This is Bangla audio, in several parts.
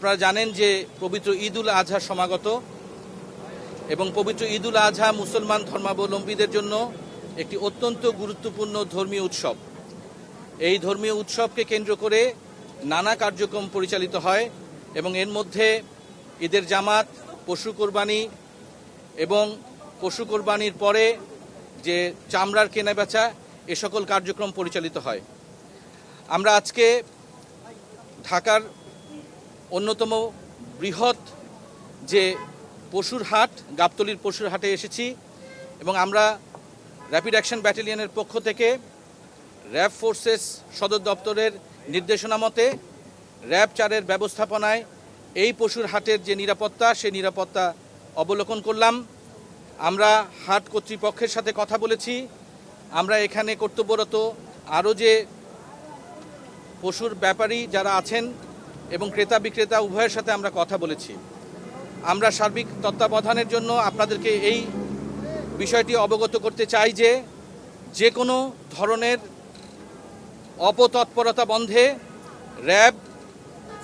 আপনারা জানেন যে পবিত্র ঈদ উল আজহা সমাগত এবং পবিত্র ঈদ উল আজহা মুসলমান ধর্মাবলম্বীদের জন্য একটি অত্যন্ত গুরুত্বপূর্ণ ধর্মীয় উৎসব। এই ধর্মীয় উৎসবকে কেন্দ্র করে নানা কার্যক্রম পরিচালিত হয় এবং এর মধ্যে ঈদের জামাত, পশু কোরবানি এবং পশু কোরবানির পরে যে চামড়ার কেনাবেচা এ সকল কার্যক্রম পরিচালিত হয়। আমরা আজকে ঢাকার অন্যতম বৃহৎ যে পশুর হাট, গাবতলীর পশুর হাটে এসেছি এবং আমরা র্যাপিড অ্যাকশন ব্যাটালিয়নের পক্ষ থেকে র্যাব ফোর্সেস সদর দপ্তরের নির্দেশনা মতে র্যাব 4-এর ব্যবস্থাপনায় এই পশুর হাটের যে নিরাপত্তা, সেই নিরাপত্তা অবলোকন করলাম। আমরা হাট কর্তৃপক্ষের সাথে কথা বলেছি। আমরা এখানে কর্তব্যরত আরও যে পশুর ব্যাপারী যারা আছেন এবং ক্রেতা বিক্রেতা উভয়ের সাথে আমরা কথা বলেছি। আমরা সার্বিক তত্ত্বাবধানের জন্য আপনাদেরকে এই বিষয়টি অবগত করতে চাই যে যে কোনো ধরনের অপতৎপরতা বন্ধে র্যাব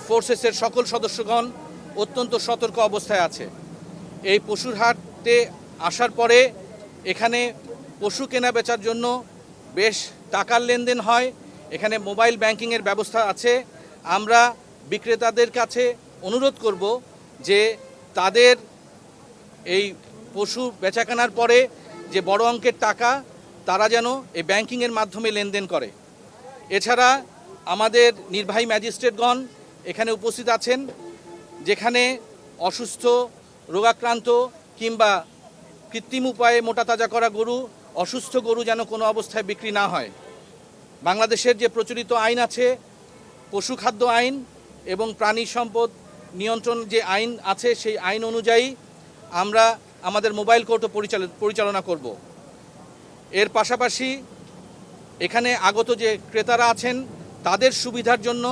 ফোর্সেসের সকল সদস্যগণ অত্যন্ত সতর্ক অবস্থায় আছে। এই পশুর হাটে আসার পরে এখানে পশু কেনা বেচার জন্য বেশ টাকার লেনদেন হয়। এখানে মোবাইল ব্যাংকিংয়ের ব্যবস্থা আছে। আমরা বিক্রেতাদের কাছে অনুরোধ করব যে তাদের এই পশু বেচাকেনার পরে যে বড় অঙ্কের টাকা তারা যেন এই ব্যাংকিংয়ের মাধ্যমে লেনদেন করে। এছাড়া আমাদের নির্বাহী ম্যাজিস্ট্রেটগণ এখানে উপস্থিত আছেন। যেখানে অসুস্থ, রোগাক্রান্ত কিংবা কৃত্রিম উপায়ে মোটা তাজা করা গরু, অসুস্থ গরু যেন কোনো অবস্থায় বিক্রি না হয়। বাংলাদেশের যে প্রচলিত আইন আছে, পশু খাদ্য আইন এবং প্রাণী সম্পদ নিয়ন্ত্রণ যে আইন আছে, সেই আইন অনুযায়ী আমরা আমাদের মোবাইল কোর্টও পরিচালনা করব। এর পাশাপাশি এখানে আগত যে ক্রেতারা আছেন তাদের সুবিধার জন্য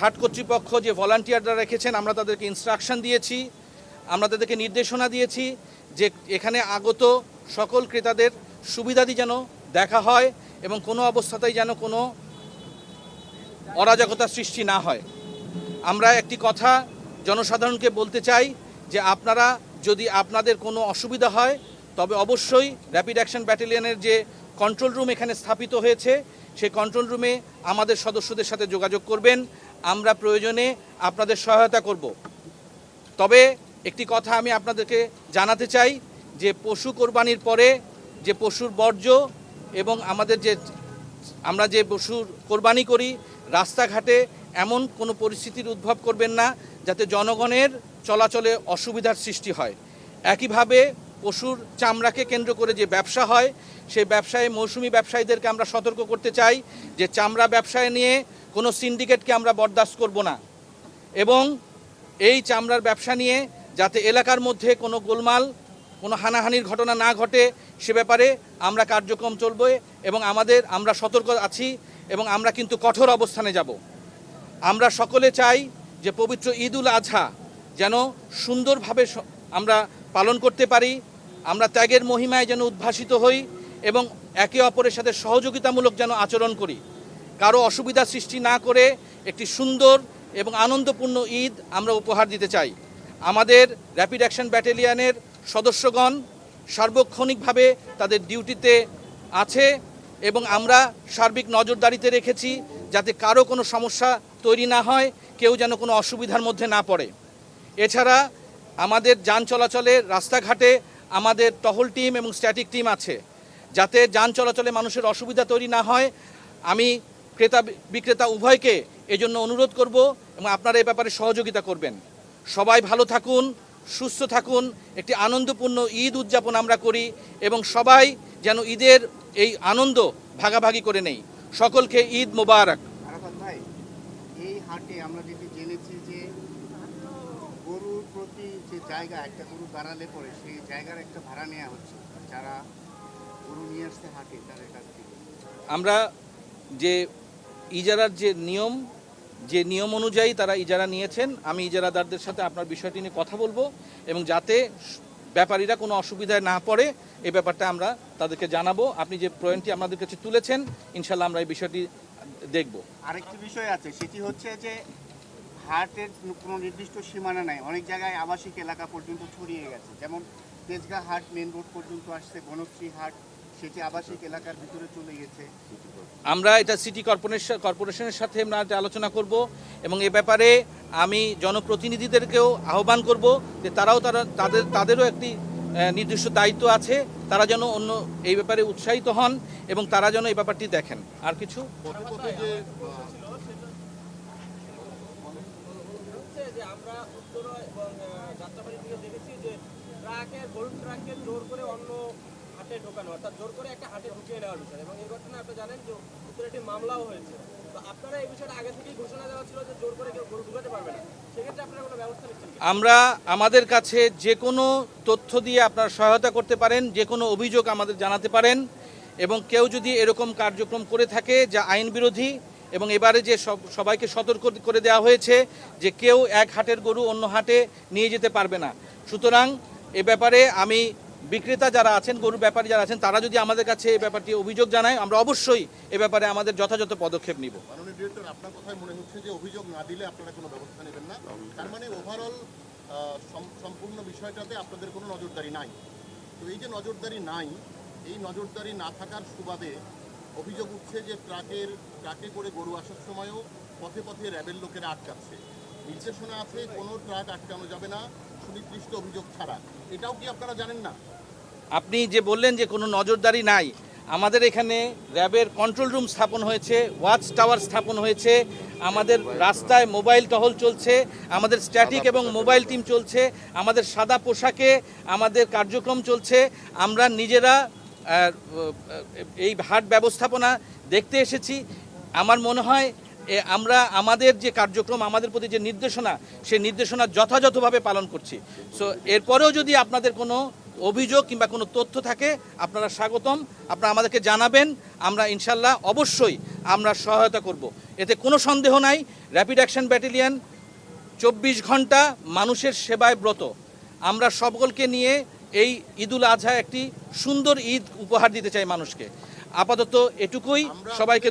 হাট কর্তৃপক্ষ যে ভলান্টিয়াররা রেখেছেন, আমরা তাদেরকে ইনস্ট্রাকশন দিয়েছি, আমরা তাদেরকে নির্দেশনা দিয়েছি যে এখানে আগত সকল ক্রেতাদের সুবিধাদি যেন দেখা হয় এবং কোনো অবস্থাতেই যেন কোনো অরাজকতা সৃষ্টি না হয়। আমরা একটি কথা জনসাধারণকে বলতে চাই যে আপনারা যদি আপনাদের কোনো অসুবিধা হয় তবে অবশ্যই র্যাপিড অ্যাকশন ব্যাটালিয়নের যে কন্ট্রোল রুম এখানে স্থাপিত হয়েছে সেই কন্ট্রোল রুমে আমাদের সদস্যদের সাথে যোগাযোগ করবেন। আমরা প্রয়োজনে আপনাদের সহায়তা করব। তবে একটি কথা আমি আপনাদেরকে জানাতে চাই যে পশু কোরবানির পরে যে পশুর বর্জ্য এবং আমরা যে পশুর কোরবানি করি, রাস্তাঘাটে এমন কোনো পরিস্থিতির উদ্ভব করবেন না যাতে জনগণের চলাচলে অসুবিধার সৃষ্টি হয়। একইভাবে পশুর চামড়াকে কেন্দ্র করে যে ব্যবসা হয়, সেই ব্যবসায় মৌসুমি ব্যবসায়ীদেরকে আমরা সতর্ক করতে চাই যে চামড়া ব্যবসায় নিয়ে কোনো সিন্ডিকেটকে আমরা বরদাস্ত করব না এবং এই চামড়ার ব্যবসা নিয়ে যাতে এলাকার মধ্যে কোনো গোলমাল, কোনো হানাহানির ঘটনা না ঘটে সে ব্যাপারে আমরা কার্যক্রম চলবে এবং আমরা সতর্ক আছি এবং আমরা কিন্তু কঠোর অবস্থানে যাব। আমরা সকলে চাই যে পবিত্র ঈদ উল আজহা যেন সুন্দরভাবে আমরা পালন করতে পারি, আমরা ত্যাগের মহিমায় যেন উদ্ভাসিত হই এবং একে অপরের সাথে সহযোগিতামূলক যেন আচরণ করি। কারো অসুবিধা সৃষ্টি না করে একটি সুন্দর এবং আনন্দপূর্ণ ঈদ আমরা উপহার দিতে চাই। আমাদের র্যাপিড অ্যাকশন ব্যাটালিয়নের সদস্যগণ সার্বক্ষণিকভাবে তাদের ডিউটিতে আছে এবং আমরা সার্বিক নজরদারিতে রেখেছি যাতে কারো কোনো সমস্যা তৈরি না হয়, কেউ যেন কোনো অসুবিধার মধ্যে না পড়ে। এছাড়া আমাদের যান চলাচলে রাস্তাঘাটে আমাদের টহল টিম এবং স্ট্যাটিক টিম আছে, যাতে যান চলাচলে মানুষের অসুবিধা তৈরি না হয়। আমি ক্রেতা বিক্রেতা উভয়কে এজন্য অনুরোধ করব এবং আপনারা এ ব্যাপারে সহযোগিতা করবেন। সবাই ভালো থাকুন, সুস্থ থাকুন, একটি আনন্দপূর্ণ ঈদ উদযাপন আমরা করি এবং সবাই যেন ঈদের এই আনন্দ ভাগাভাগি করে নেই। সকলকে ঈদ মোবারক। ভাই, এই হাটে আমরা যেটি জেনেছি যে গরুর প্রতি যে জায়গা, একটা গরু দাঁড়ালে পরে সেই জায়গার একটা ভাড়া নেওয়া হচ্ছে যারা গরু নিয়ে আসতে হাটে তাদের কাছ থেকে। আমরা যে ইজারার যে নিয়ম অনুযায়ী তারা ইজারা নিয়েছেন, আমি ইজারাদারদের সাথে আপনার বিষয়টি নিয়ে কথা বলবো এবং যাতে ব্যাপারীরা কোনো অসুবিধায় না পড়ে এই ব্যাপারটা আমরা তাদেরকে জানাবো। আপনি যে পয়েন্টটি আমাদের কাছে তুলেছেন, ইনশাল্লাহ আমরা এই বিষয়টি দেখব। আরেকটি বিষয় আছে, সেটি হচ্ছে যে হাটের কোনো নির্দিষ্ট সীমানা নাই, অনেক জায়গায় আবাসিক এলাকা পর্যন্ত ছড়িয়ে গেছে, যেমন তেজগাঁ হাট মেন রোড পর্যন্ত আসছে, বনশ্রী হাট সেটি আবাসিক এলাকার ভিতরে চলে গেছে। আমরা এটা সিটি কর্পোরেশনের সাথে আমরা এটা আলোচনা করব এবং এ ব্যাপারে আমি জনপ্রতিনিধিদেরকেও আহ্বান করব যে তাদেরও একটি নির্দিষ্ট দায়িত্ব আছে, তারা যেন এই ব্যাপারে উৎসাহিত হন এবং তারা যেন এই ব্যাপারটি দেখেন। আর কিছু যে আমরা উত্তরা এবং যাত্রাবাড়ি থেকে দেখেছি যে গরুর ট্রাককে জোর করে অন্য হাটে ঢোকানো, অর্থাৎ জোর করে একটা হাটে ঢুকিয়ে নেওয়ার বিষয়, এবং এই ঘটনা আপনি জানেন যে উত্তরে একটি মামলাও হয়েছে। তো আপনারা এই বিষয়টা আগে থেকেই ঘোষণা দেওয়া ছিল যে জোর করে কেউ গরু ঢুকাতে পারবে না, সেক্ষেত্রে আপনারা কোনো ব্যবস্থা নিচ্ছেন? আমরা আমাদের কাছে যে কোনো তথ্য দিয়ে আপনারা সহায়তা করতে পারেন, যে কোনো অভিযোগ আমাদের জানাতে পারেন, এবং কেউ যদি এরকম কার্যক্রম করে থাকে যা আইন বিরোধী, এবং এবারে যে সবাইকে সতর্ক করে দেওয়া হয়েছে যে কেউ এক হাটের গরু অন্য হাটে নিয়ে যেতে পারবে না। সুতরাং এ ব্যাপারে আমি বিক্রেতা যারা আছেন, গরুর ব্যাপারী যারা আছেন, তারা যদি আমাদের কাছে এই ব্যাপারটি অভিযোগ জানায়, আমরা অবশ্যই এ ব্যাপারে আমাদের যথাযথ পদক্ষেপ নিব। মাননীয় ডিরেক্টর, আপনার কথায় মনে হচ্ছে যে অভিযোগ না দিলে আপনারা কোনো ব্যবস্থা নেবেন না, তার মানে ওভারঅল সম্পূর্ণ বিষয়টাতে আপনাদের কোনো নজরদারি নাই। তো এই যে নজরদারি নাই, এই নজরদারি না থাকার সুবাদে অভিযোগ উঠছে যে ট্রাকে করে গরু আসার সময়ও পথে পথে র্যাবের লোকেরা আটকাচ্ছে। নির্দেশনা আছে কোনো ট্রাক আটকানো যাবে না সুনির্দিষ্ট অভিযোগ ছাড়া, এটাও কি আপনারা জানেন না? আপনি যে বললেন যে কোনো নজরদারি নাই, আমাদের এখানে র্যাবের কন্ট্রোল রুম স্থাপন হয়েছে, ওয়াচ টাওয়ার স্থাপন হয়েছে, আমাদের রাস্তায় মোবাইল টহল চলছে, আমাদের স্ট্যাটিক এবং মোবাইল টিম চলছে, আমাদের সাদা পোশাকে আমাদের কার্যক্রম চলছে। আমরা নিজেরা এই হাট ব্যবস্থাপনা দেখতে এসেছি। আমার মনে হয় আমরা আমাদের যে কার্যক্রম, আমাদের প্রতি যে নির্দেশনা, সেই নির্দেশনা যথাযথভাবে পালন করছি। সো এরপরেও যদি আপনাদের কোনো অভিযোগ কিংবা কোনো তথ্য থাকে, আপনারা স্বাগতম, আপনারা আমাদেরকে জানাবেন। আমরা ইনশাল্লাহ অবশ্যই আমরা সহায়তা করব, এতে কোনো সন্দেহ নাই। র্যাপিড অ্যাকশন ব্যাটালিয়ন 24 ঘন্টা মানুষের সেবায় ব্রত। আমরা সকলকে নিয়ে এই ঈদুল আজহা একটি সুন্দর ঈদ উপহার দিতে চাই মানুষকে। আপাতত এটুকুই, সবাইকে